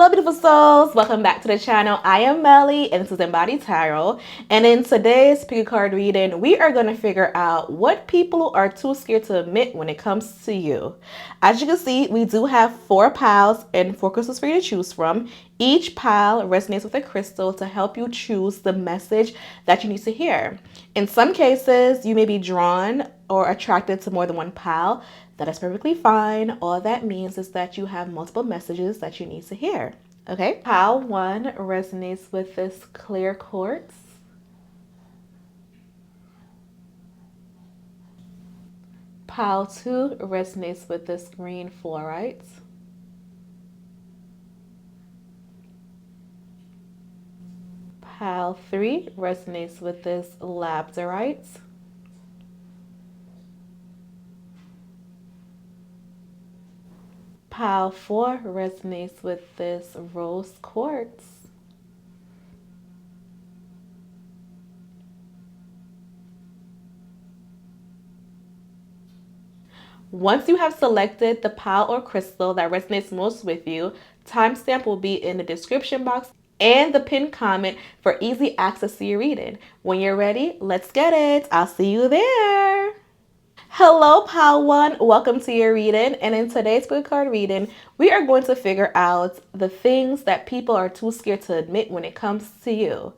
Hello, beautiful souls. Welcome back to the channel. I am Melly, and this is Imbody Tarot. And in today's pick a card reading, we are going to figure out what people are too scared to admit when it comes to you. As you can see, we do have 4 piles and 4 crystals for you to choose from. Each pile resonates with a crystal to help you choose the message that you need to hear. In some cases, you may be drawn or attracted to more than one pile. That is perfectly fine. All that means is that you have multiple messages that you need to hear. Okay? Pile 1 resonates with this clear quartz. Pile 2 resonates with this green fluorite. Pile 3 resonates with this labradorite. Pile 4 resonates with this rose quartz. Once you have selected the pile or crystal that resonates most with you, timestamp will be in the description box and the pinned comment for easy access to your reading. When you're ready, let's get it. I'll see you there. Hello, Pile 1. Welcome to your reading. And in today's book card reading, we are going to figure out the things that people are too scared to admit when it comes to you.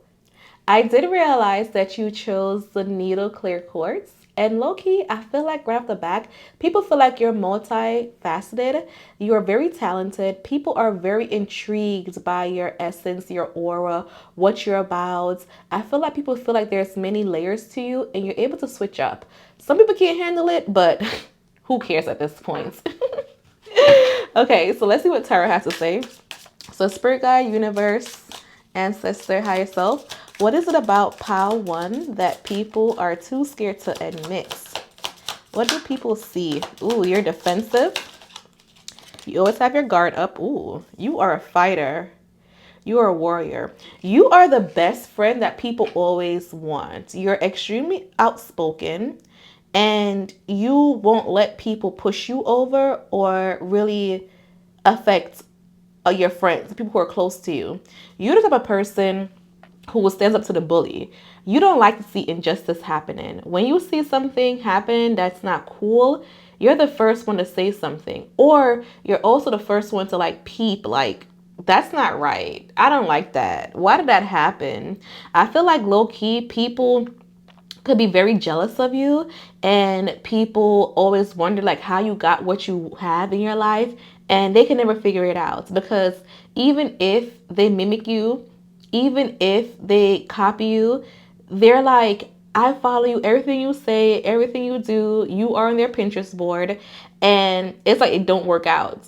I did realize that you chose the needle clear quartz. And low-key, I feel like right off the back, people feel like you're multifaceted. You are very talented. People are very intrigued by your essence, your aura, what you're about. I feel like people feel like there's many layers to you and you're able to switch up. Some people can't handle it, but who cares at this point? Okay, so let's see what Tarot has to say. So Spirit Guide, Universe, Ancestor, Higher Self. What is it about Pile 1 that people are too scared to admit? What do people see? Ooh, you're defensive. You always have your guard up. Ooh, you are a fighter. You are a warrior. You are the best friend that people always want. You're extremely outspoken and you won't let people push you over or really affect your friends, people who are close to you. You're the type of person who stands up to the bully. You don't like to see injustice happening. When you see something happen that's not cool, you're the first one to say something. Or you're also the first one to like peep, like, that's not right. I don't like that. Why did that happen? I feel like low-key people could be very jealous of you, and people always wonder like how you got what you have in your life, and they can never figure it out because even if they mimic you, even if they copy you, they're like, I follow you, everything you say, everything you do, you are on their Pinterest board, and it's like it don't work out.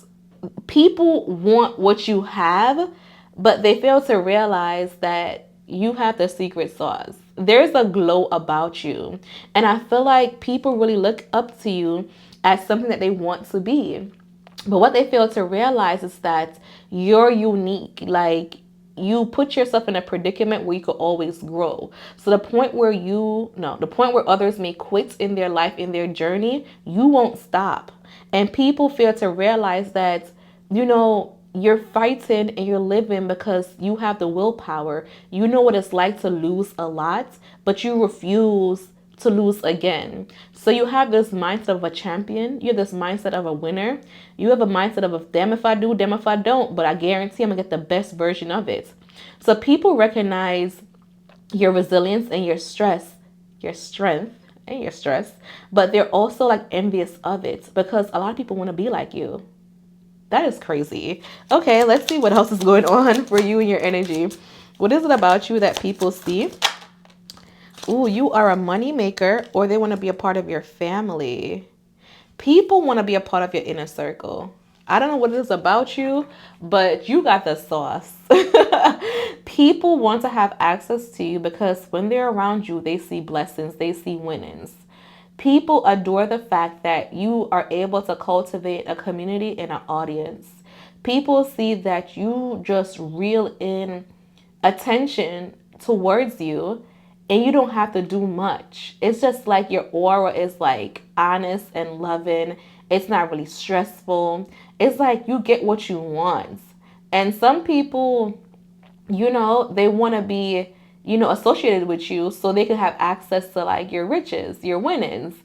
People want what you have, but they fail to realize that you have the secret sauce. There's a glow about you. And I feel like people really look up to you as something that they want to be. But what they fail to realize is that you're unique. Like, you put yourself in a predicament where you could always grow. So the point where others may quit in their life, in their journey, you won't stop. And people fail to realize that, you're fighting and you're living because you have the willpower. You know what it's like to lose a lot, but you refuse to lose again. So you have this mindset of a champion. You have this mindset of a winner. You have a mindset of a damn if I do, damn if I don't, but I guarantee I'm gonna get the best version of it. So people recognize your resilience and your strength and your stress, but they're also like envious of it because a lot of people want to be like you. That is crazy. Okay, let's see what else is going on for you and your energy. What is it about you that people see? Ooh, you are a money maker, or they want to be a part of your family. People want to be a part of your inner circle. I don't know what it is about you, but you got the sauce. People want to have access to you because when they're around you, they see blessings, they see winnings. People adore the fact that you are able to cultivate a community and an audience. People see that you just reel in attention towards you and you don't have to do much. It's just like your aura is like honest and loving. It's not really stressful. It's like you get what you want. And some people, they want to be, associated with you so they can have access to like your riches, your winnings.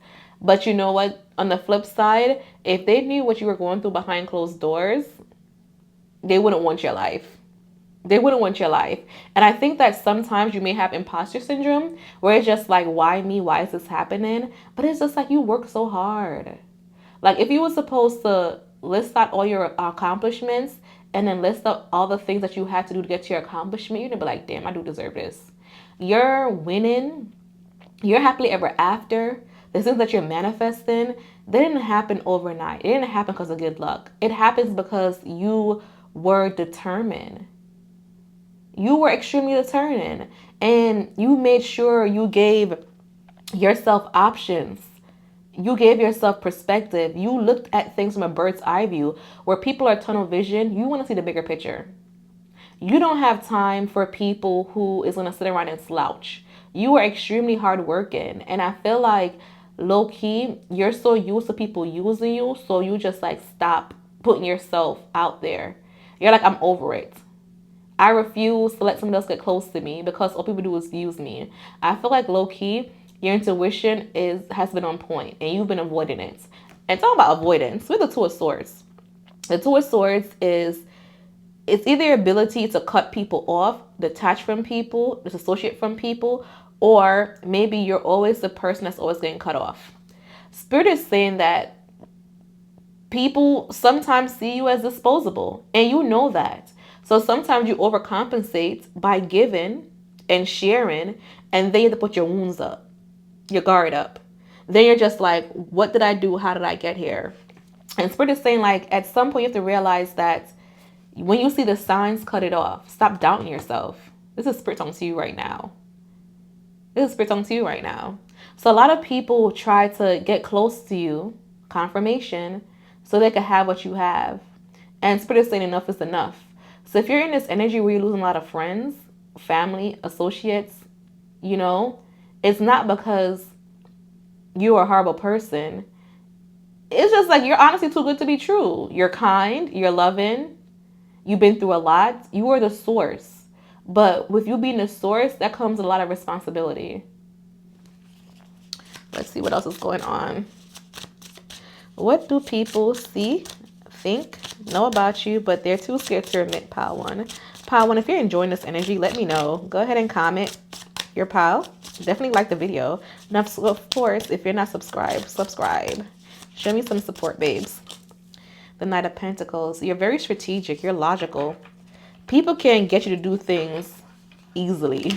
But you know what? On the flip side, if they knew what you were going through behind closed doors, they wouldn't want your life. They wouldn't want your life. And I think that sometimes you may have imposter syndrome where it's just like, why me? Why is this happening? But it's just like you work so hard. Like if you were supposed to list out all your accomplishments and then list out all the things that you had to do to get to your accomplishment, you'd be like, damn, I do deserve this. You're winning. You're happily ever after. The things that you're manifesting, they didn't happen overnight. It didn't happen because of good luck. It happens because you were determined. You were extremely determined and you made sure you gave yourself options. You gave yourself perspective. You looked at things from a bird's eye view. Where people are tunnel vision, you want to see the bigger picture. You don't have time for people who is going to sit around and slouch. You are extremely hardworking. And I feel like low key, you're so used to people using you. So you just like stop putting yourself out there. You're like, I'm over it. I refuse to let someone else get close to me because all people do is use me. I feel like low key, your intuition has been on point and you've been avoiding it. And talking about avoidance, with the Two of Swords. The Two of Swords is it's either your ability to cut people off, detach from people, disassociate from people, or maybe you're always the person that's always getting cut off. Spirit is saying that people sometimes see you as disposable, and you know that. So sometimes you overcompensate by giving and sharing, and then you have to put your wounds up, your guard up. Then you're just like, what did I do? How did I get here? And Spirit is saying, like, at some point you have to realize that when you see the signs, cut it off. Stop doubting yourself. This is Spirit talking to you right now. This is Spirit talking to you right now. So a lot of people try to get close to you, confirmation, so they can have what you have. And Spirit is saying enough is enough. So if you're in this energy where you're losing a lot of friends, family, associates, it's not because you're a horrible person. It's just like you're honestly too good to be true. You're kind, you're loving, you've been through a lot, you are the source. But with you being the source, that comes a lot of responsibility. Let's see what else is going on. What do people see, think, know about you, but they're too scared to admit? Pile one. Pile one, if you're enjoying this energy, let me know. Go ahead and comment your pile. Definitely like the video. And of course, if you're not subscribed, subscribe. Show me some support, babes. The Knight of Pentacles. You're very strategic. You're logical. People can get you to do things easily.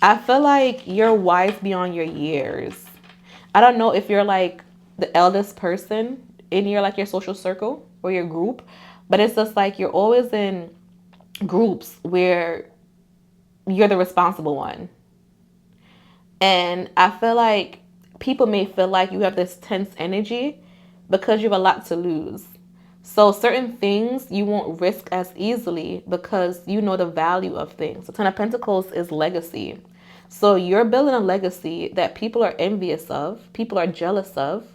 I feel like you're wise beyond your years. I don't know if you're like the eldest person in your social circle or your group, but it's just like you're always in groups where you're the responsible one. And I feel like people may feel like you have this tense energy because you have a lot to lose. So certain things you won't risk as easily because you know the value of things. The Ten of Pentacles is legacy. So you're building a legacy that people are envious of, people are jealous of.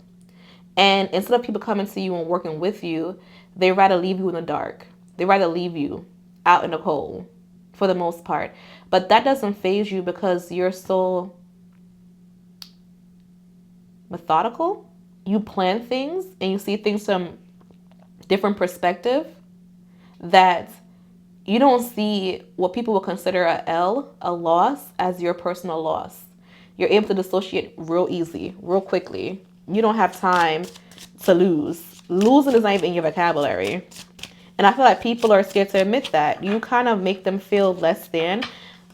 And instead of people coming to you and working with you, they rather leave you in the dark. They rather leave you out in the cold for the most part. But that doesn't faze you because you're so methodical. You plan things and you see things from different perspective that you don't see what people will consider a loss as your personal loss. You're able to dissociate real easy, real quickly. You don't have time to lose. Losing is not even in your vocabulary. And I feel like people are scared to admit that. You kind of make them feel less than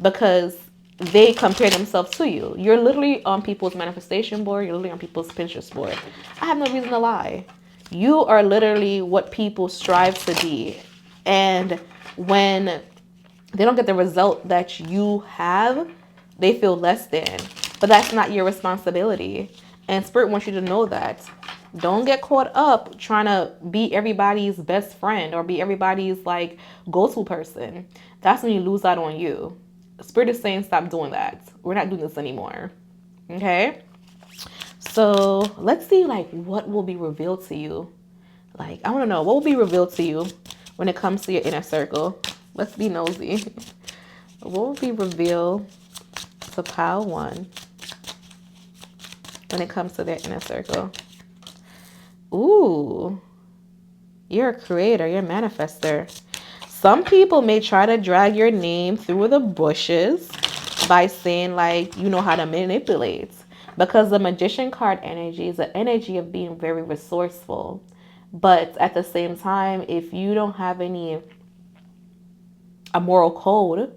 because they compare themselves to you. You're literally on people's manifestation board. You're literally on people's Pinterest board. I have no reason to lie. You are literally what people strive to be. And when they don't get the result that you have, they feel less than. But that's not your responsibility. And Spirit wants you to know that. Don't get caught up trying to be everybody's best friend or be everybody's go-to person. That's when you lose out on you. Spirit is saying stop doing that. We're not doing this anymore. Okay? So let's see what will be revealed to you. I want to know what will be revealed to you when it comes to your inner circle? Let's be nosy. What will be revealed to pile 1 when it comes to their inner circle? Ooh, you're a creator, you're a manifester. Some people may try to drag your name through the bushes by saying like you know how to manipulate, because the magician card energy is the energy of being very resourceful. But at the same time, if you don't have a moral code,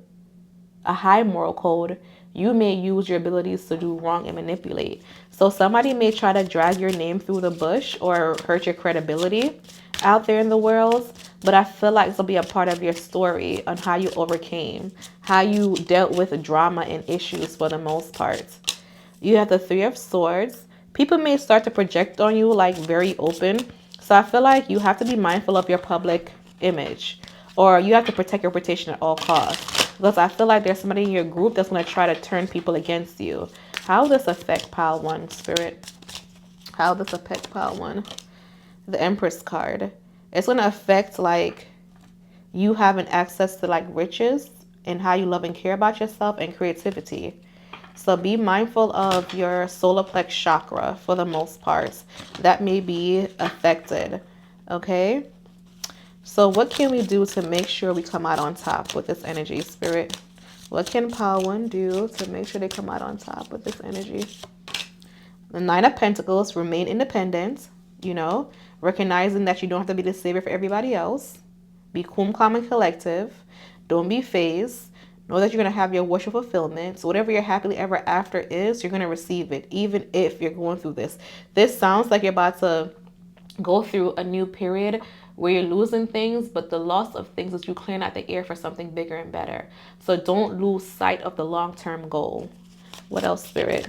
a high moral code, you may use your abilities to do wrong and manipulate. So somebody may try to drag your name through the bush or hurt your credibility out there in the world. But I feel like this will be a part of your story on how you overcame, how you dealt with drama and issues for the most part. You have the 3 of Swords. People may start to project on you like very open. So I feel like you have to be mindful of your public image, or you have to protect your reputation at all costs. Because I feel like there's somebody in your group that's going to try to turn people against you. How will this affect pile 1, Spirit? How will this affect pile 1? The Empress card. It's going to affect like you having access to like riches and how you love and care about yourself and creativity. So be mindful of your solar plex chakra for the most part. That may be affected. Okay? So what can we do to make sure we come out on top with this energy, Spirit? What can pile 1 do to make sure they come out on top with this energy? The 9 of Pentacles, remain independent, you know, recognizing that you don't have to be the savior for everybody else. Be cool, calm, and collective. Don't be phased. Know that you're going to have your wish of fulfillment. So whatever your happily ever after is, you're going to receive it, even if you're going through this. This sounds like you're about to go through a new period where you're losing things, but the loss of things is you clearing out the air for something bigger and better. So don't lose sight of the long-term goal. What else, Spirit?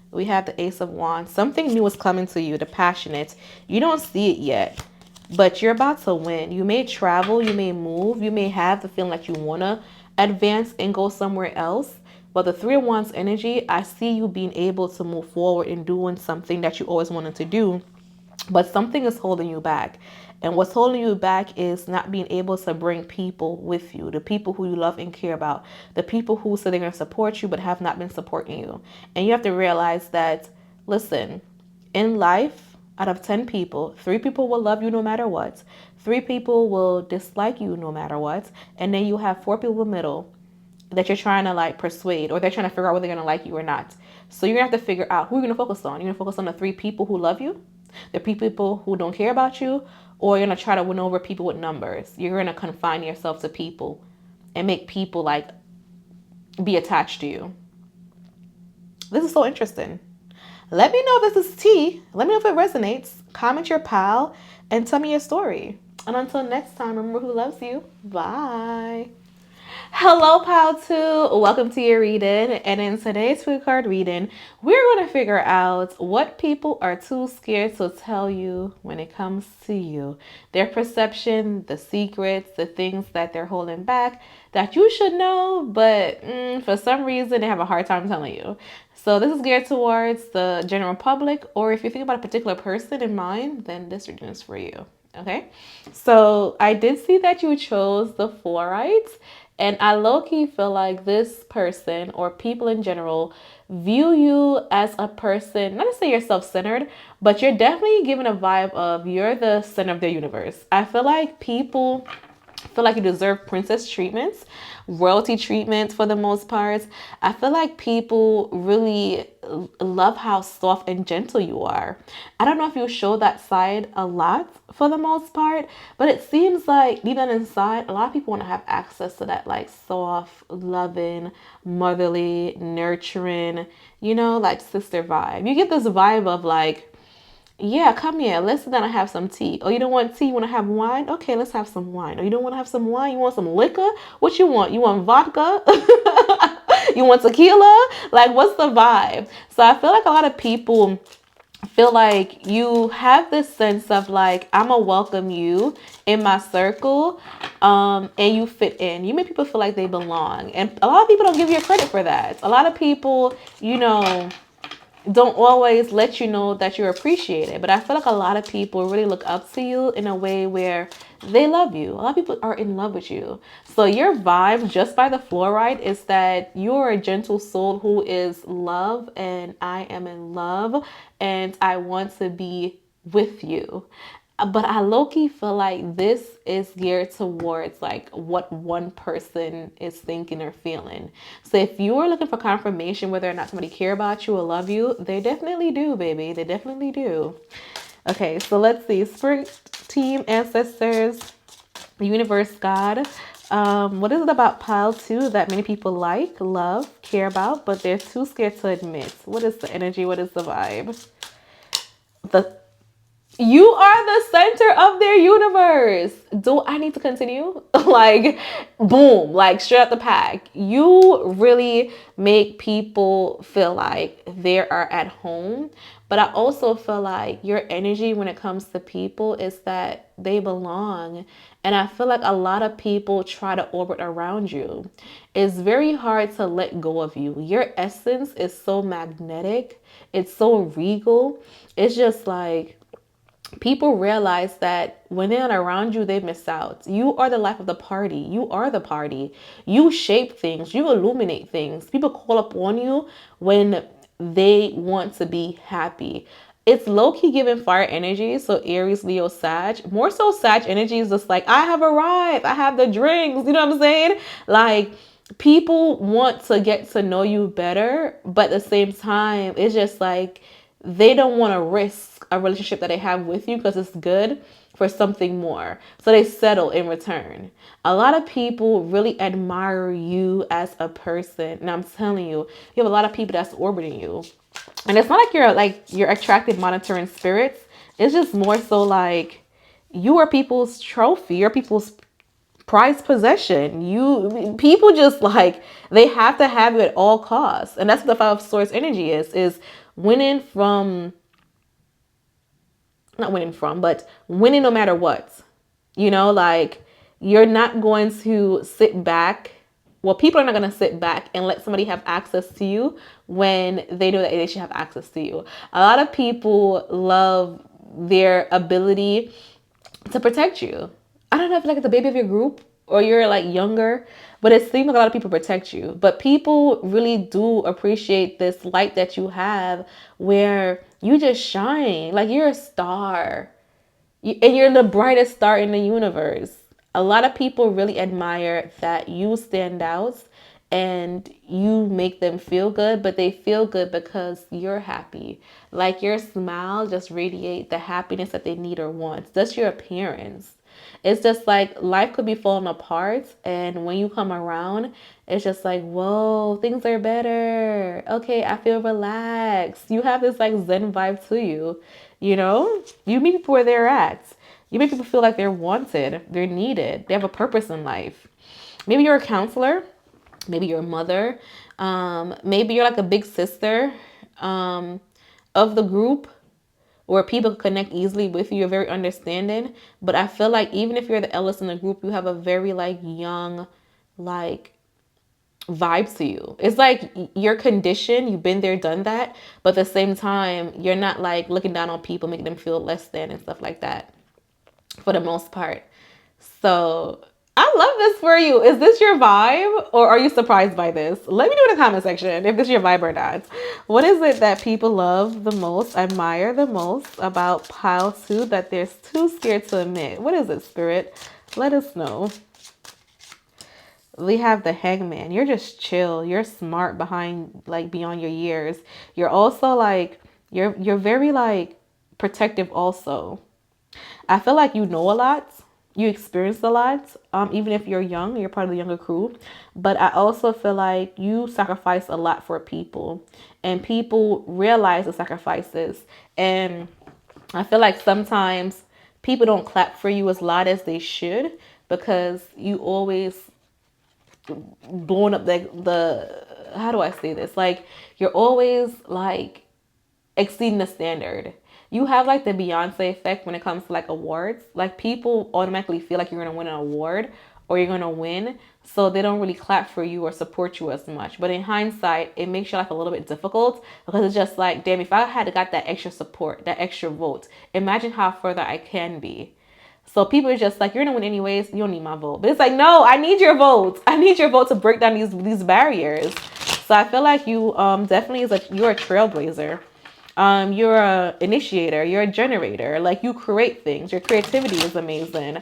We have the Ace of Wands. Something new is coming to you, the passionate. You don't see it yet, but you're about to win. You may travel, you may move, you may have the feeling that you want to advance and go somewhere else. But the 3 of Wands energy, I see you being able to move forward and doing something that you always wanted to do. But something is holding you back. And what's holding you back is not being able to bring people with you, the people who you love and care about, the people who say they're going to support you but have not been supporting you. And you have to realize that, listen, in life, out of 10 people, 3 people will love you no matter what. 3 people will dislike you no matter what. And then you have 4 people in the middle that you're trying to like persuade, or they're trying to figure out whether they're going to like you or not. So you're going to have to figure out who you're going to focus on. You're going to focus on the 3 people who love you, the people who don't care about you, or you're going to try to win over people with numbers. You're going to confine yourself to people and make people like be attached to you. This is so interesting. Let me know if this is tea. Let me know if it resonates. Comment your pal and tell me your story. And until next time, remember who loves you. Bye. Hello, pal 2. Welcome to your reading. And in today's food card reading, we're going to figure out what people are too scared to tell you when it comes to you. Their perception, the secrets, the things that they're holding back that you should know, but for some reason they have a hard time telling you. So this is geared towards the general public, or if you think about a particular person in mind, then this reading is for you. Okay, so I did see that you chose the Fluorite. And I low-key feel like this person or people in general view you as a person, not to say you're self-centered, but you're definitely giving a vibe of you're the center of their universe. I feel like people feel like you deserve princess treatments, royalty treatments for the most part. I feel like people really love how soft and gentle you are. I don't know if you show that side a lot for the most part, but it seems like deep down inside, a lot of people want to have access to that like soft, loving, motherly, nurturing, you know, like sister vibe. You get this vibe of like, yeah, come here. Let's sit down and have some tea. Oh, you don't want tea? You want to have wine? Okay, let's have some wine. Oh, you don't want to have some wine? You want some liquor? What you want? You want vodka? You want tequila? Like, what's the vibe? So I feel like a lot of people feel like you have this sense of like, I'm gonna welcome you in my circle, and you fit in. You make people feel like they belong. And a lot of people don't give you credit for that. A lot of people, you know, don't always let you know that you're appreciated. But I feel like a lot of people really look up to you in a way where they love you. A lot of people are in love with you. So your vibe just by the fluorite is that you're a gentle soul who is love, and I am in love, and I want to be with you. But I low-key feel like this is geared towards like what one person is thinking or feeling. So if you are looking for confirmation whether or not somebody care about you or love you, they definitely do, baby. They definitely do. Okay, so let's see. Spirit team, ancestors, universe, God. What is it about pile two that many people like, love, care about, but they're too scared to admit? What is the energy? What is the vibe? The You are the center of their universe. Do I need to continue? Like, boom, like straight out the pack. You really make people feel like they are at home. But I also feel like your energy when it comes to people is that they belong. And I feel like a lot of people try to orbit around you. It's very hard to let go of you. Your essence is so magnetic, it's so regal. It's just like, people realize that when they're not around you, they miss out. You are the life of the party. You are the party. You shape things. You illuminate things. People call up on you when they want to be happy. It's low-key giving fire energy. So Aries, Leo, Sag. More so Sag energy is just like, I have arrived. I have the drinks. You know what I'm saying? Like, people want to get to know you better. But at the same time, it's just like, they don't want to risk a relationship that they have with you because it's good for something more. So they settle in return. A lot of people really admire you as a person. And I'm telling you, you have a lot of people that's orbiting you. And it's not like you're attracted monitoring spirits. It's just more so like you are people's trophy. You're people's prized possession. You people just like they have to have you at all costs. And that's what the Five of Swords energy is winning from, not winning from, but winning no matter what. You know, like you're not going to sit back. Well, people are not going to sit back and let somebody have access to you when they know that they should have access to you. A lot of people love their ability to protect you. I don't know if like it's the baby of your group or you're like younger, but it seems like a lot of people protect you. But people really do appreciate this light that you have where you just shine. Like you're a star. And you're the brightest star in the universe. A lot of people really admire that you stand out and you make them feel good, but they feel good because you're happy. Like your smile just radiate the happiness that they need or want. That's your appearance. It's just like life could be falling apart, and when you come around, it's just like, whoa, things are better. Okay, I feel relaxed. You have this like Zen vibe to you, you know? You meet people where they're at. You make people feel like they're wanted, they're needed, they have a purpose in life. Maybe you're a counselor, maybe you're a mother, maybe you're like a big sister of the group where people connect easily with you. You're very understanding. But I feel like even if you're the eldest in the group, you have a very like young, like vibe to you. It's like you're conditioned, you've been there, done that. But at the same time, you're not like looking down on people, making them feel less than and stuff like that for the most part. So I love this for you. Is this your vibe or are you surprised by this? Let me know in the comment section if this is your vibe or not. What is it that people love the most, admire the most about pile two that they're too scared to admit? What is it, Spirit? Let us know. We have the Hangman. You're just chill. You're smart behind, like beyond your years. You're also like, you're very like protective also. I feel like you know a lot. You experienced a lot. Even if you're young, you're part of the younger crew. But I also feel like you sacrifice a lot for people. And people realize the sacrifices. And I feel like sometimes people don't clap for you as loud as they should because you always blowing up the how do I say this? Like you're always like exceeding the standard. You have like the Beyonce effect when it comes to like awards. Like people automatically feel like you're gonna win an award or you're going to win. So they don't really clap for you or support you as much. But in hindsight, it makes your life a little bit difficult because it's just like, damn, if I had got that extra support, that extra vote, imagine how further I can be. So people are just like, you're gonna win anyways. You don't need my vote. But it's like, no, I need your vote. I need your vote to break down these barriers. So I feel like you definitely you're a trailblazer. You're a initiator. You're a generator. Like you create things. Your creativity is amazing.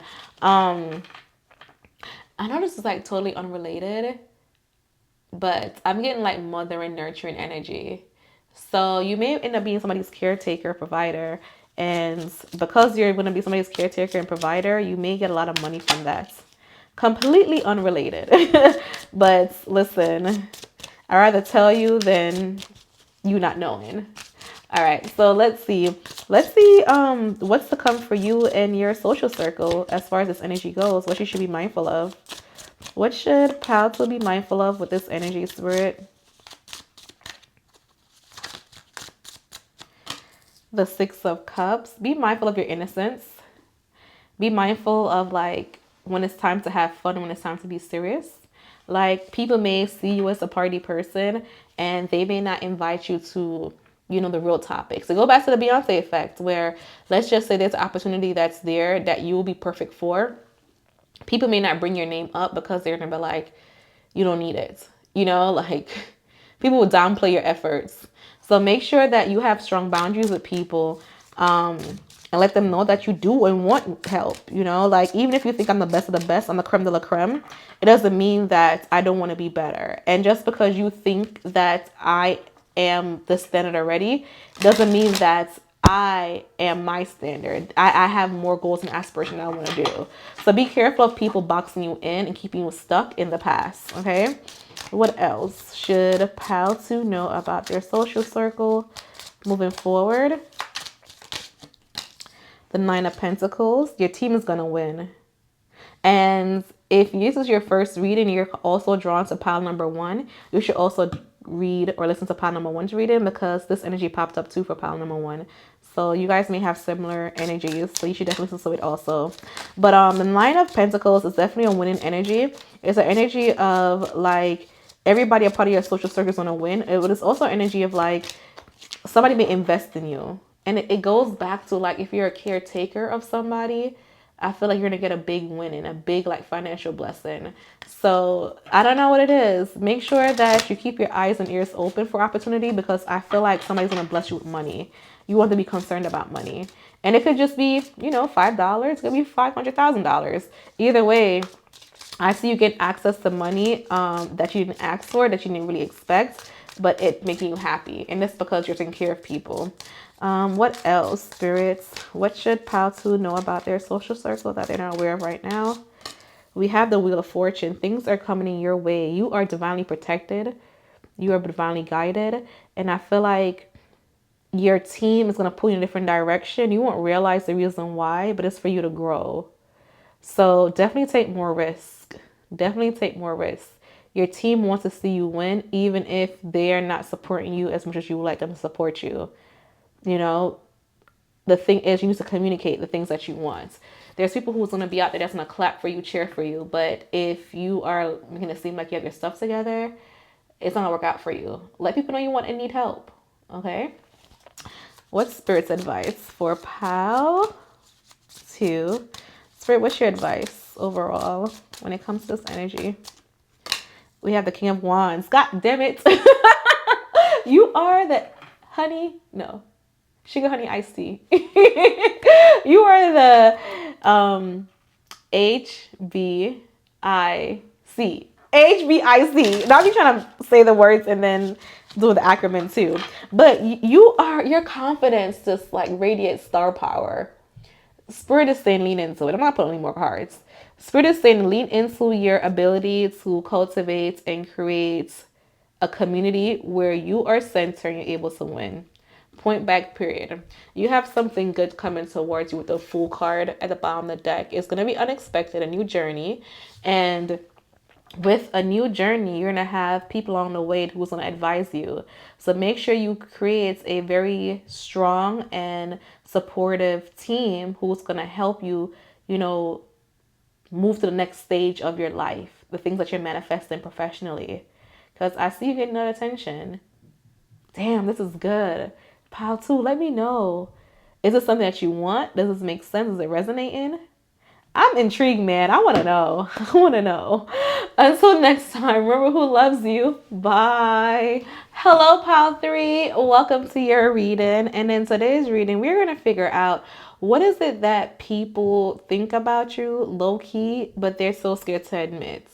I know this is like totally unrelated, but I'm getting like mother and nurturing energy. So you may end up being somebody's caretaker, provider, and because you're going to be somebody's caretaker and provider, you may get a lot of money from that. Completely unrelated. But listen, I'd rather tell you than you not knowing. All right, so let's see. Let's see what's to come for you and your social circle as far as this energy goes. What you should be mindful of. What should Pal be mindful of with this energy, Spirit? The Six of Cups. Be mindful of your innocence. Be mindful of like when it's time to have fun and when it's time to be serious. Like people may see you as a party person and they may not invite you to, the real topics. So go back to the Beyonce effect where let's just say there's an opportunity that's there that you will be perfect for. People may not bring your name up because they're gonna be like, you don't need it. Like people will downplay your efforts. So make sure that you have strong boundaries with people, and let them know that you do and want help. Like even if you think I'm the best of the best, I'm the creme de la creme, it doesn't mean that I don't want to be better. And just because you think that I am the standard already doesn't mean that I am my standard. I have more goals and aspirations I want to do. So be careful of people boxing you in and keeping you stuck in the past. Okay. What else should Pal 2 know about their social circle moving forward? The Nine of Pentacles. Your team is going to win. And if this is your first reading, you're also drawn to pile number 1, you should also read or listen to pile number 1's reading because this energy popped up too for pile number 1. So you guys may have similar energies, so you should definitely listen to it also. But the Nine of Pentacles is definitely a winning energy. It's an energy of like everybody a part of your social circle is going to win. It is also energy of like somebody may invest in you. And it goes back to like if you're a caretaker of somebody, I feel like you're going to get a big win and a big like financial blessing. So I don't know what it is. Make sure that you keep your eyes and ears open for opportunity because I feel like somebody's going to bless you with money. You want to be concerned about money. And it could just be, $5. It could be $500,000. Either way, I see you get access to money that you didn't ask for, that you didn't really expect, but it making you happy. And that's because you're taking care of people. What else, spirits? What should Pal 2 know about their social circle that they're not aware of right now? We have the Wheel of Fortune. Things are coming in your way. You are divinely protected. You are divinely guided. And I feel like your team is going to pull you in a different direction. You won't realize the reason why, but it's for you to grow. So definitely take more risk. Definitely take more risk. Your team wants to see you win, even if they're not supporting you as much as you would like them to support you. The thing is you need to communicate the things that you want. There's people who's going to be out there that's going to clap for you, cheer for you. But if you are making it seem like you have your stuff together, it's not going to work out for you. Let people know you want and need help. Okay. What's Spirit's advice for Pal 2? Spirit, what's your advice overall when it comes to this energy? We have the King of Wands. God damn it. You are the sugar honey iced tea. You are the HBIC. HBIC. Now I'm trying to say the words and then do the acronym too. But your confidence just like radiates star power. Spirit is saying lean into it. I'm not putting any more cards. Spirit is saying lean into your ability to cultivate and create a community where you are centered and you're able to win. Point back, period. You have something good coming towards you with the Fool card at the bottom of the deck. It's going to be unexpected, a new journey. And with a new journey, you're going to have people along the way who's going to advise you. So make sure you create a very strong and supportive team who's going to help you, move to the next stage of your life, the things that you're manifesting professionally. Because I see you getting that attention. Damn, this is good. Pile 2, let me know. Is it something that you want? Does this make sense? Is it resonating? I'm intrigued, man. I want to know. I want to know. Until next time, remember who loves you. Bye. Hello, Pile 3. Welcome to your reading. And in today's reading, we're going to figure out what is it that people think about you low key, but they're so scared to admit.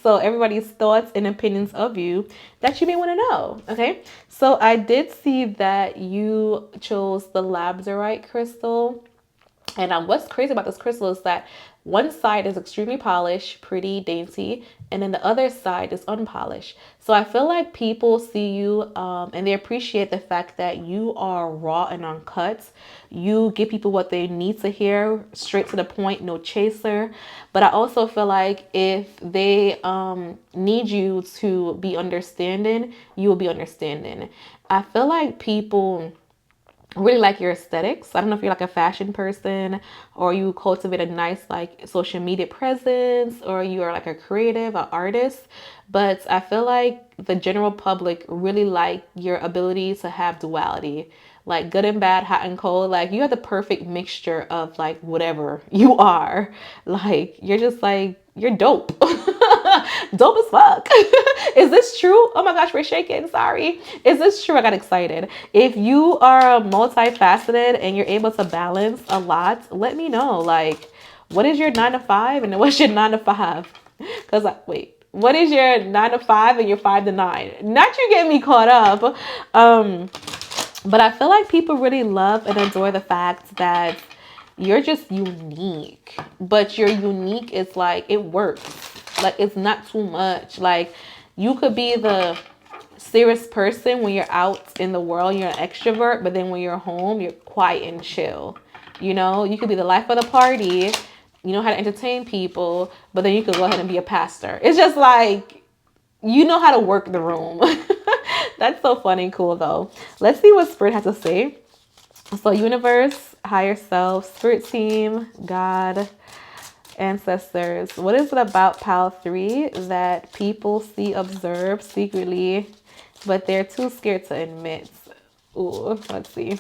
So everybody's thoughts and opinions of you that you may want to know. Okay. So I did see that you chose the Labadorite crystal. And what's crazy about this crystal is that one side is extremely polished, pretty, dainty, and then the other side is unpolished. So I feel like people see you and they appreciate the fact that you are raw and uncut. You give people what they need to hear, straight to the point, no chaser. But I also feel like if they need you to be understanding, you will be understanding. I feel like people really like your aesthetics. I don't know if you're like a fashion person or you cultivate a nice like social media presence or you are like a creative, an artist, but I feel like the general public really like your ability to have duality, like good and bad, hot and cold. Like you have the perfect mixture of like whatever you are. Like you're just like, you're dope. Dope as fuck. Is this true? Oh my gosh, we're shaking. Sorry. Is this true? I got excited. If you are multifaceted and you're able to balance a lot, let me know. Like, what is your 9 to 5 and what's your 9 to 5? Because, wait, what is your 9 to 5 and your 5 to 9? Not you getting me caught up. But I feel like people really love and adore the fact that you're just unique. But your unique is like, it works. Like, it's not too much. Like, you could be the serious person when you're out in the world, you're an extrovert, but then when you're home, you're quiet and chill. You know, you could be the life of the party, you know how to entertain people, but then you could go ahead and be a pastor. It's just like, you know how to work the room. That's so funny and cool though. Let's see what Spirit has to say. So universe, higher self, spirit team, God, ancestors. What is it about Pile 3 that people see, observe secretly, but they're too scared to admit? Ooh, let's see.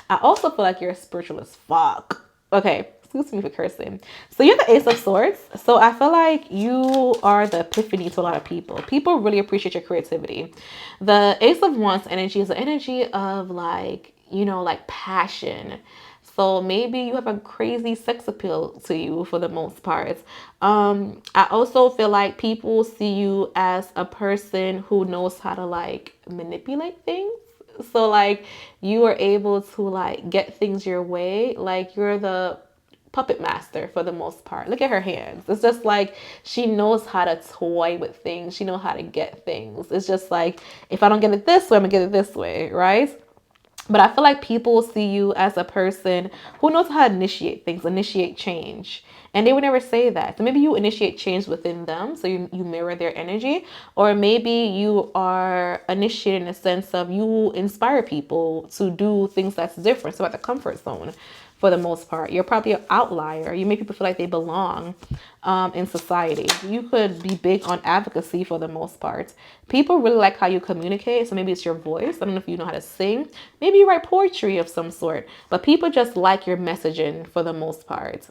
I also feel like you're spiritual as fuck. Okay, excuse me for cursing. So you're the Ace of Swords. So I feel like you are the epiphany to a lot of people. People really appreciate your creativity. The Ace of Wands energy is the energy of like, you know, like passion. So maybe you have a crazy sex appeal to you for the most part. I also feel like people see you as a person who knows how to like manipulate things. So like you are able to like get things your way. Like you're the puppet master for the most part. Look at her hands. It's just like she knows how to toy with things. She knows how to get things. It's just like, if I don't get it this way, I'm gonna get it this way, right? But I feel like people see you as a person who knows how to initiate things, initiate change. And they would never say that. So maybe you initiate change within them, so you mirror their energy. Or maybe you are initiating in a sense of you inspire people to do things that's different. So at the comfort zone for the most part. You're probably an outlier. You make people feel like they belong in society. You could be big on advocacy for the most part. People really like how you communicate. So maybe it's your voice. I don't know if you know how to sing. Maybe you write poetry of some sort. But people just like your messaging for the most part.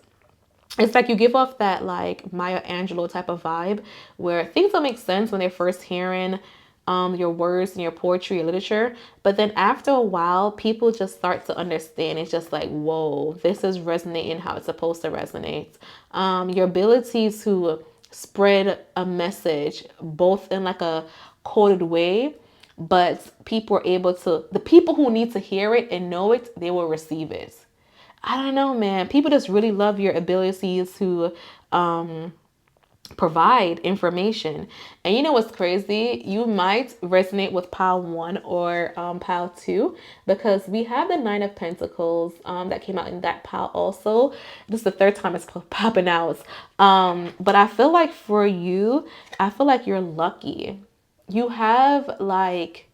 It's like you give off that like Maya Angelou type of vibe where things don't make sense when they're first hearing your words and your poetry, your literature. But then after a while, people just start to understand. It's just like, whoa, this is resonating how it's supposed to resonate. Your ability to spread a message both in like a coded way, but people are able to, the people who need to hear it and know it, they will receive it. I don't know, man. People just really love your abilities to provide information. And you know what's crazy? You might resonate with pile 1 or pile 2 because we have the 9 of Pentacles that came out in that pile also. This is the third time it's popping out. But I feel like for you, I feel like you're lucky. You have like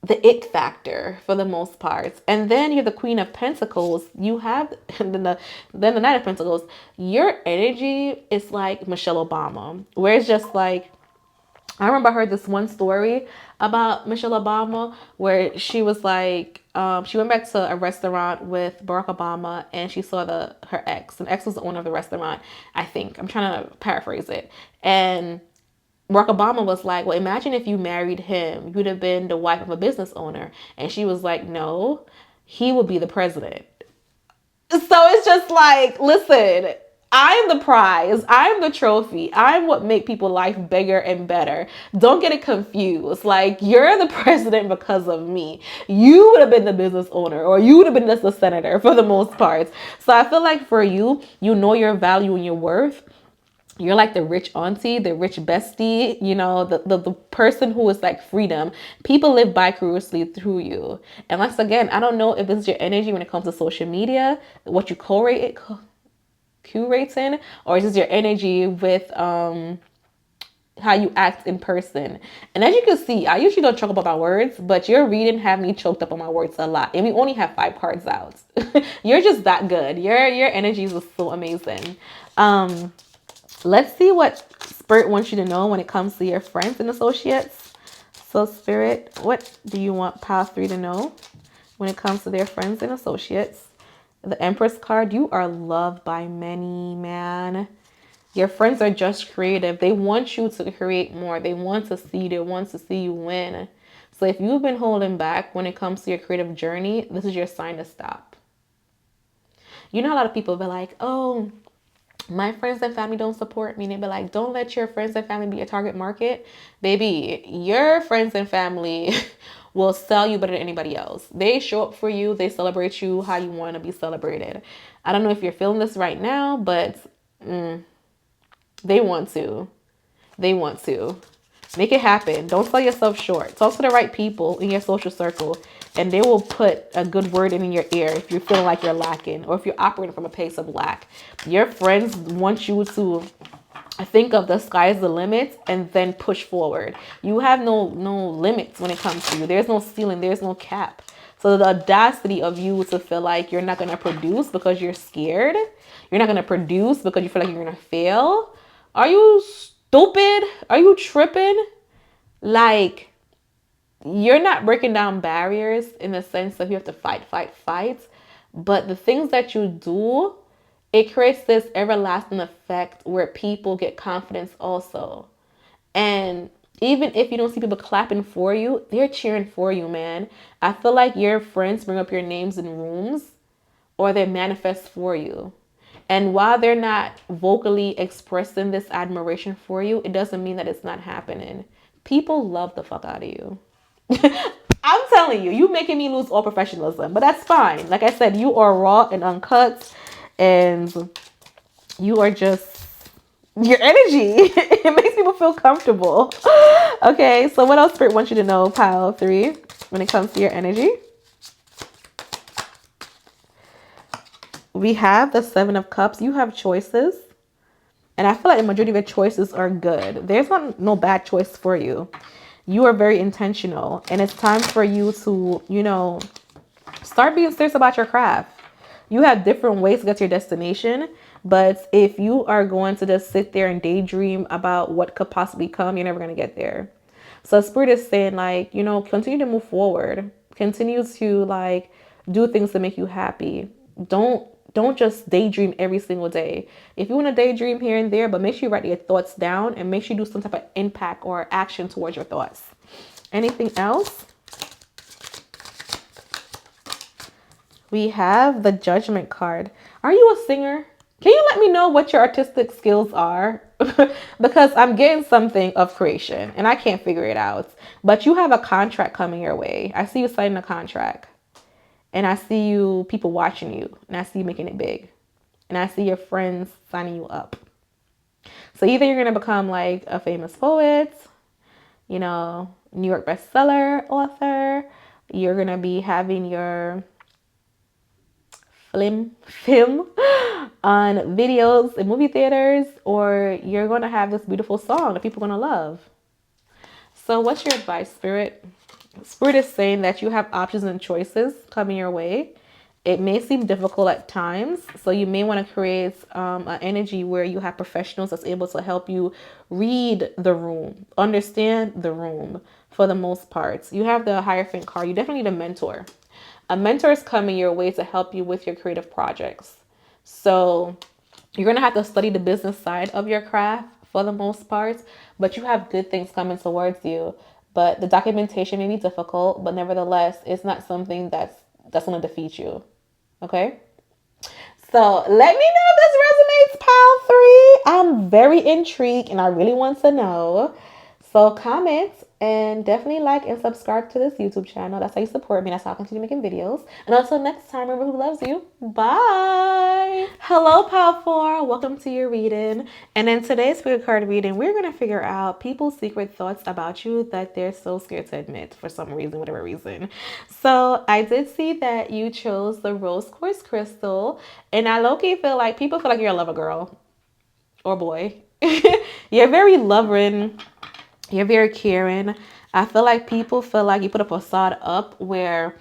the it factor for the most part. And then you're the Queen of Pentacles. You have and then the Knight of Pentacles. Your energy is like Michelle Obama, where it's just like, I remember I heard this one story about Michelle Obama where she was like, she went back to a restaurant with Barack Obama and she saw her ex. And ex was the owner of the restaurant, I think. I'm trying to paraphrase it. And Barack Obama was like, well, imagine if you married him, you would have been the wife of a business owner. And she was like, no, he would be the president. So it's just like, listen, I'm the prize. I'm the trophy. I'm what make people's life bigger and better. Don't get it confused. Like, you're the president because of me. You would have been the business owner or you would have been just the senator for the most part. So I feel like for you, you know your value and your worth. You're like the rich auntie, the rich bestie, you know, the person who is like freedom. People live vicariously through you. And once again, I don't know if this is your energy when it comes to social media, what you curate in, or is this your energy with how you act in person. And as you can see, I usually don't choke up on my words, but your reading have me choked up on my words a lot. And we only have 5 cards out. You're just that good. Your energies are so amazing. Let's see what Spirit wants you to know when it comes to your friends and associates. So Spirit, what do you want Pile 3 to know when it comes to their friends and associates? The Empress card, you are loved by many, man. Your friends are just creative. They want you to create more. They want to see you win. So if you've been holding back when it comes to your creative journey, this is your sign to stop. You know, a lot of people be like, oh, my friends and family don't support me. And they be like, don't let your friends and family be your target market. Baby, your friends and family will sell you better than anybody else. They show up for you. They celebrate you how you want to be celebrated. I don't know if you're feeling this right now, but they want to. They want to. Make it happen. Don't sell yourself short. Talk to the right people in your social circle, and they will put a good word in your ear if you're feeling like you're lacking or if you're operating from a place of lack. Your friends want you to think of the sky's the limit and then push forward. You have no limits when it comes to you. There's no ceiling. There's no cap. So the audacity of you to feel like you're not going to produce because you're scared. You're not going to produce because you feel like you're going to fail. Are you stupid? Are you tripping? Like, you're not breaking down barriers in the sense that you have to fight. But the things that you do, it creates this everlasting effect where people get confidence also. And even if you don't see people clapping for you, they're cheering for you, man. I feel like your friends bring up your names in rooms or they manifest for you. And while they're not vocally expressing this admiration for you, it doesn't mean that it's not happening. People love the fuck out of you. I'm telling you, you making me lose all professionalism, but that's fine. Like I said, you are raw and uncut, and you are just your energy. It makes people feel comfortable. Okay, so what else Spirit wants you to know, Pile 3, when it comes to your energy? We have the 7 of Cups. You have choices. And I feel like the majority of your choices are good. There's no bad choice for you. You are very intentional. And it's time for you to, you know, start being serious about your craft. You have different ways to get to your destination. But if you are going to just sit there and daydream about what could possibly come, you're never going to get there. So Spirit is saying, like, you know, continue to move forward. Continue to, like, do things to make you happy. Don't just daydream every single day. If you want to daydream here and there, but make sure you write your thoughts down and make sure you do some type of impact or action towards your thoughts. Anything else? We have the Judgment card. Are you a singer? Can you let me know what your artistic skills are? Because I'm getting something of creation and I can't figure it out. But you have a contract coming your way. I see you signing a contract. And I see you, people watching you, and I see you making it big. And I see your friends signing you up. So either you're going to become like a famous poet, you know, New York bestseller author. You're going to be having your film on videos in movie theaters, or you're going to have this beautiful song that people are going to love. So what's your advice, Spirit, Spirit is saying that you have options and choices coming your way. It may seem difficult at times, so you may want to create an energy where you have professionals that's able to help you read the room, understand the room for the most part. You have the Hierophant card. You definitely need a mentor. A mentor is coming your way to help you with your creative projects. So you're going to have to study the business side of your craft for the most part, but you have good things coming towards you. But the documentation may be difficult, but nevertheless, it's not something that's going to defeat you. Okay? So let me know if this resonates, pile three. I'm very intrigued and I really want to know. So comment and definitely like and subscribe to this YouTube channel. That's how you support me. That's how I continue making videos. And until next time, remember who loves you. Bye. Hello, Pal 4. Welcome to your reading. And in today's spirit card reading, we're going to figure out people's secret thoughts about you that they're so scared to admit for some reason, whatever reason. So I did see that you chose the rose quartz crystal. And I low-key feel like people feel like you're a lover girl or boy. You're very loving. You're very caring. I feel like people feel like you put a facade up where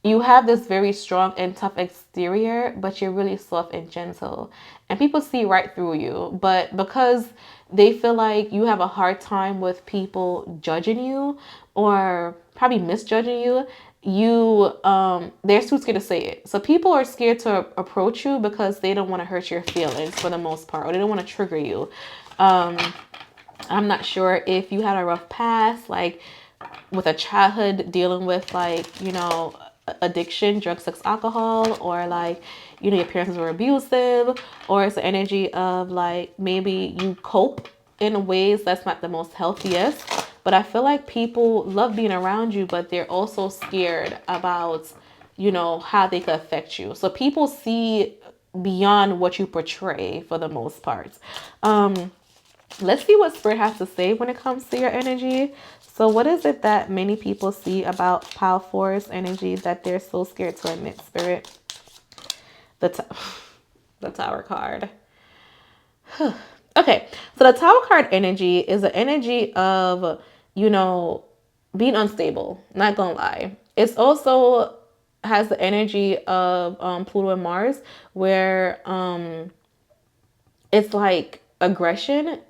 you have this very strong and tough exterior, but you're really soft and gentle. And people see right through you. But because they feel like you have a hard time with people judging you or probably misjudging you, they're too scared to say it. So people are scared to approach you because they don't want to hurt your feelings for the most part, or they don't want to trigger you. I'm not sure if you had a rough past, like with a childhood dealing with like, addiction, drug, sex, alcohol, or like, your parents were abusive, or it's the energy of like maybe you cope in ways that's not the most healthiest. But I feel like people love being around you, but they're also scared about, how they could affect you. So people see beyond what you portray for the most part. Let's see what Spirit has to say when it comes to your energy. So what is it that many people see about Pile 4's energy that they're so scared to admit, Spirit? The Tower card. Okay, so the Tower card energy is the energy of, being unstable. Not gonna lie. It's also has the energy of Pluto and Mars, where it's like aggression,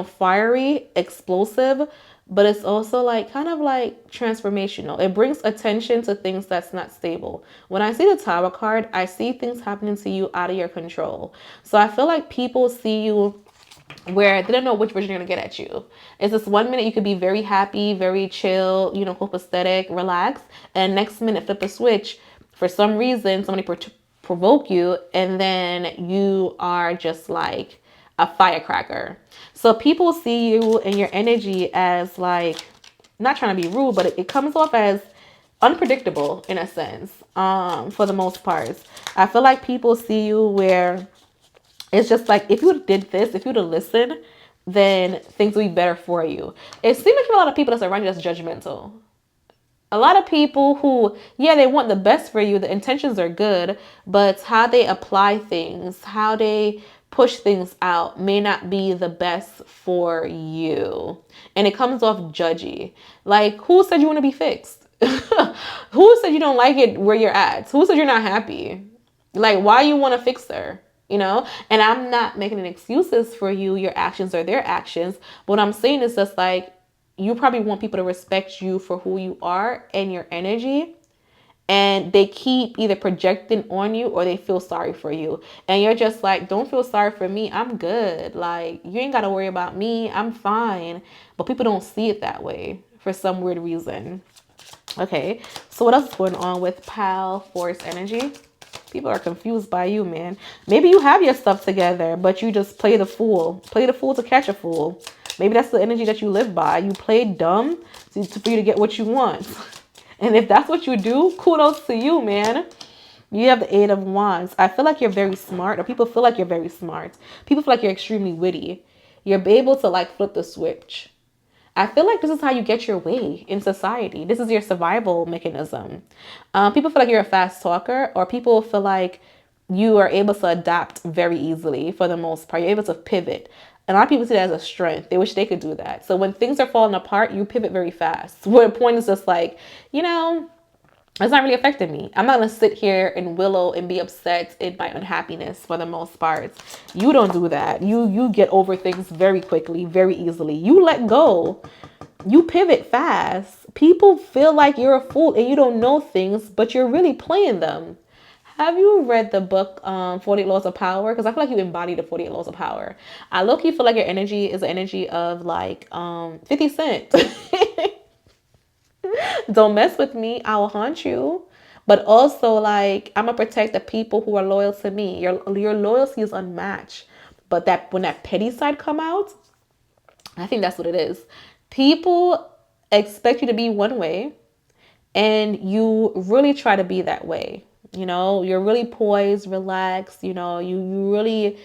fiery, explosive, but it's also like kind of like transformational. It brings attention to things that's not stable. When I see the Tower card, I see things happening to you out of your control. So I feel like people see you where they don't know which version you're gonna get at you. It's this 1 minute you could be very happy, very chill, copacetic, relaxed, and next minute flip a switch. For some reason, somebody provoke you, and then you are just like a firecracker. So people see you and your energy as like, not trying to be rude, but it comes off as unpredictable in a sense, for the most part. I feel like people see you where it's just like, if you did this, if you would have listened, then things would be better for you. It seems like a lot of people that's around you that's judgmental. A lot of people who, yeah, they want the best for you. The intentions are good, but how they apply things, how they push things out may not be the best for you. And it comes off judgy. Like, who said you want to be fixed? Who said you don't like it where you're at? Who said you're not happy? Like, why you want to fix her? And I'm not making any excuses for you. Your actions are their actions. But what I'm saying is just like, you probably want people to respect you for who you are and your energy. And they keep either projecting on you or they feel sorry for you. And you're just like, don't feel sorry for me. I'm good. Like, you ain't got to worry about me. I'm fine. But people don't see it that way for some weird reason. Okay. So what else is going on with Pal Force energy? People are confused by you, man. Maybe you have your stuff together, but you just play the fool. Play the fool to catch a fool. Maybe that's the energy that you live by. You play dumb for you to get what you want. And if that's what you do, kudos to you, man. You have the Eight of Wands. I feel like you're very smart, or people feel like you're very smart. People feel like you're extremely witty. You're able to like flip the switch. I feel like this is how you get your way in society. This is your survival mechanism. People feel like you're a fast talker, or people feel like you are able to adapt very easily for the most part. You're able to pivot. And a lot of people see that as a strength. They wish they could do that. So when things are falling apart, you pivot very fast. Where the point is just like, you know, it's not really affecting me. I'm not going to sit here and wallow and be upset in my unhappiness for the most part. You don't do that. You get over things very quickly, very easily. You let go. You pivot fast. People feel like you're a fool and you don't know things, but you're really playing them. Have you read the book 48 Laws of Power? Because I feel like you embody the 48 Laws of Power. I low-key feel like your energy is the energy of like 50 Cent. Don't mess with me. I will haunt you. But also, like, I'm gonna protect the people who are loyal to me. Your loyalty is unmatched. But that when that petty side come out, I think that's what it is. People expect you to be one way, and you really try to be that way. You know, you're really poised, relaxed. You know, you really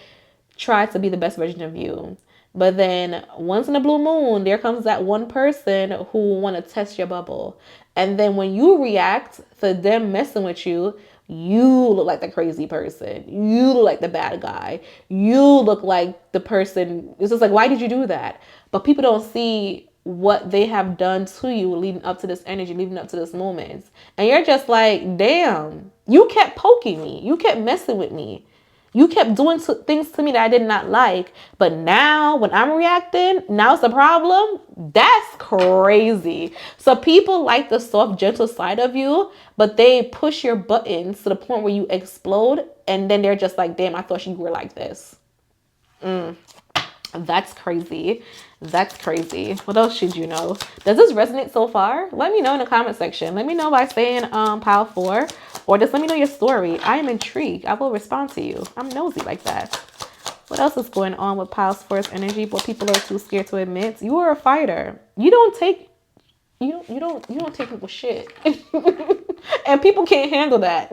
try to be the best version of you. But then once in a blue moon, there comes that one person who want to test your bubble. And then when you react to them messing with you, you look like the crazy person. You look like the bad guy. You look like the person. It's just like, why did you do that? But people don't see what they have done to you leading up to this energy, leading up to this moment. And you're just like, damn, you kept poking me. You kept messing with me. You kept doing things to me that I did not like. But now when I'm reacting, now it's a problem. That's crazy. So people like the soft, gentle side of you, but they push your buttons to the point where you explode. And then they're just like, damn, I thought you were like this. That's crazy. That's crazy. What else should you know? Does this resonate so far? Let me know in the comment section. Let me know by saying pile 4, or just let me know your story. I am intrigued. I will respond to you. I'm nosy like that. What else is going on with pile 4's energy? What people are too scared to admit. You are a fighter. You don't take people shit. And people can't handle that.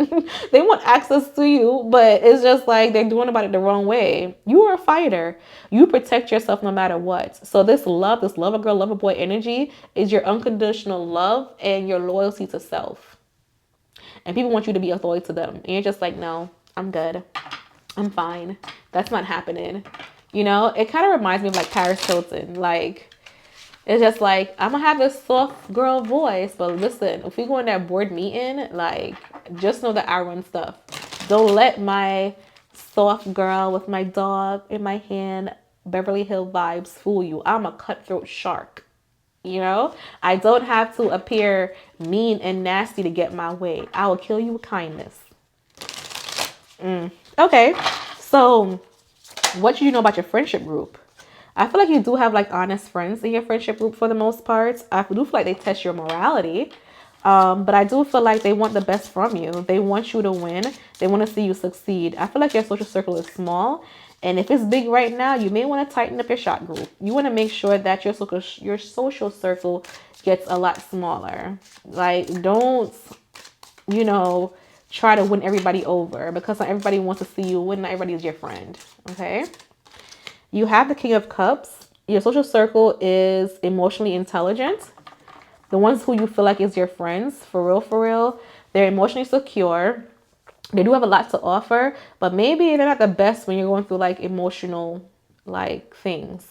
They want access to you, but it's just like they're doing about it the wrong way. You are a fighter. You protect yourself no matter what. So this love, this lover girl, lover boy energy is your unconditional love and your loyalty to self. And people want you to be loyal to them. And you're just like, no, I'm good. I'm fine. That's not happening. You know, it kind of reminds me of like Paris Hilton. Like, it's just like, I'm gonna have this soft girl voice, but listen, if we go in that board meeting, like, just know that I run stuff. Don't let my soft girl with my dog in my hand, Beverly Hills vibes fool you. I'm a cutthroat shark. You know, I don't have to appear mean and nasty to get my way. I will kill you with kindness. Okay, so what do you know about your friendship group? I feel like you do have like honest friends in your friendship group for the most part. I do feel like they test your morality. But I do feel like they want the best from you. They want you to win. They want to see you succeed. I feel like your social circle is small. And if it's big right now, you may want to tighten up your shot group. You want to make sure that your social circle gets a lot smaller. Like, don't, you know, try to win everybody over, because not everybody wants to see you win. Not everybody is your friend. Okay? You have the King of Cups. Your social circle is emotionally intelligent. The ones who you feel like is your friends, for real, they're emotionally secure. They do have a lot to offer, but maybe they're not the best when you're going through like emotional like things.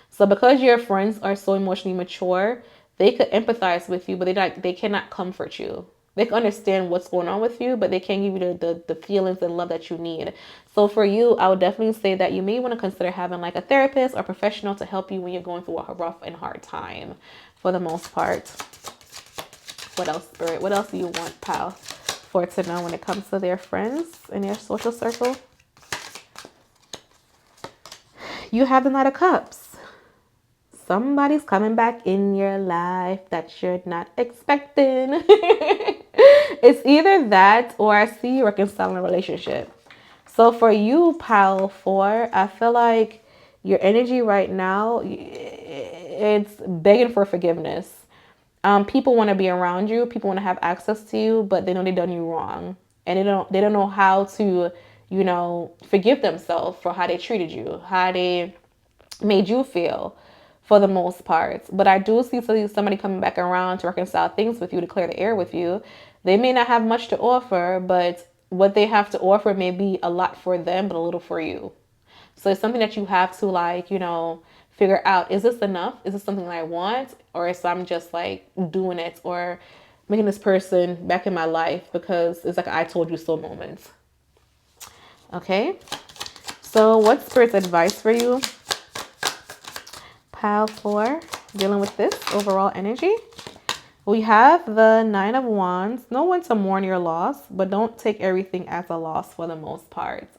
So because your friends are so emotionally mature, they could empathize with you, but they cannot comfort you. They can understand what's going on with you, but they can't give you the feelings and love that you need. So for you, I would definitely say that you may want to consider having like a therapist or professional to help you when you're going through a rough and hard time, for the most part. What else, Spirit? What else do you want, pal, for to know when it comes to their friends in their social circle? You have the Knight of Cups. Somebody's coming back in your life that you're not expecting. It's either that or I see you reconciling a relationship. So for you, pile 4, I feel like your energy right now, it's begging for forgiveness. People want to be around you. People want to have access to you, but they know they done you wrong. And they don't know how to, you know, forgive themselves for how they treated you, how they made you feel, for the most part. But I do see somebody coming back around to reconcile things with you, to clear the air with you. They may not have much to offer, but what they have to offer may be a lot for them, but a little for you. So it's something that you have to like, figure out, is this enough? Is this something that I want? Or is I'm just like doing it or making this person back in my life because it's like I told you so moment. Okay. So what's Spirit's advice for you? Pile 4, dealing with this overall energy. We have the 9 of Wands. Know when to mourn your loss, but don't take everything as a loss for the most part.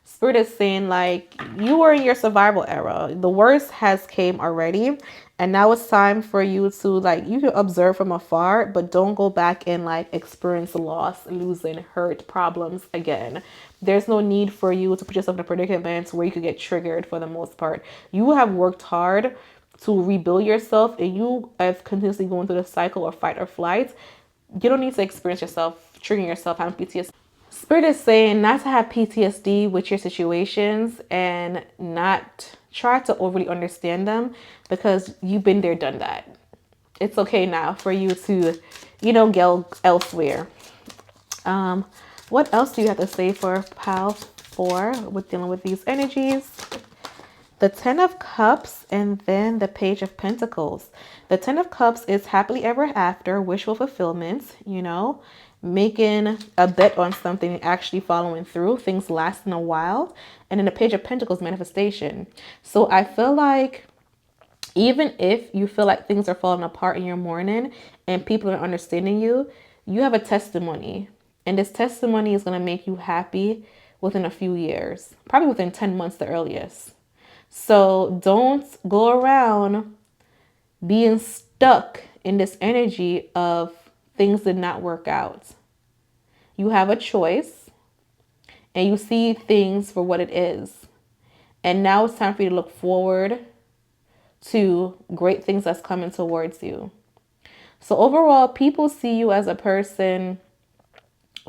Spirit is saying like you were in your survival era. The worst has came already. And now it's time for you to like, you can observe from afar, but don't go back and like experience loss, losing, hurt, problems again. There's no need for you to put yourself in a predicament where you could get triggered for the most part. You have worked hard to rebuild yourself, and you as continuously going through the cycle of fight or flight, you don't need to experience yourself triggering yourself having PTSD. Spirit is saying not to have PTSD with your situations and not try to overly understand them because you've been there, done that. It's okay now for you to, go elsewhere. What else do you have to say for pile 4 with dealing with these energies? The 10 of Cups and then the Page of Pentacles. The 10 of Cups is happily ever after, wishful fulfillment, making a bet on something and actually following through, things lasting a while. And then the Page of Pentacles, manifestation. So I feel like even if you feel like things are falling apart in your mourning and people are understanding you, you have a testimony. And this testimony is going to make you happy within a few years, probably within 10 months, the earliest. So don't go around being stuck in this energy of things did not work out. You have a choice and you see things for what it is. And now it's time for you to look forward to great things that's coming towards you. So overall, people see you as a person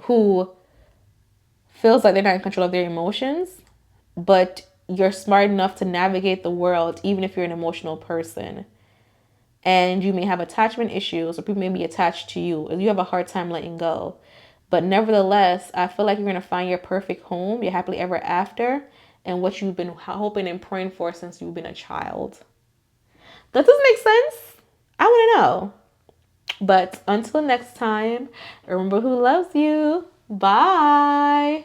who feels like they're not in control of their emotions, but you're smart enough to navigate the world, even if you're an emotional person. And you may have attachment issues or people may be attached to you. You have a hard time letting go. But nevertheless, I feel like you're going to find your perfect home, your happily ever after, and what you've been hoping and praying for since you've been a child. That doesn't make sense. I want to know. But until next time, remember who loves you. Bye.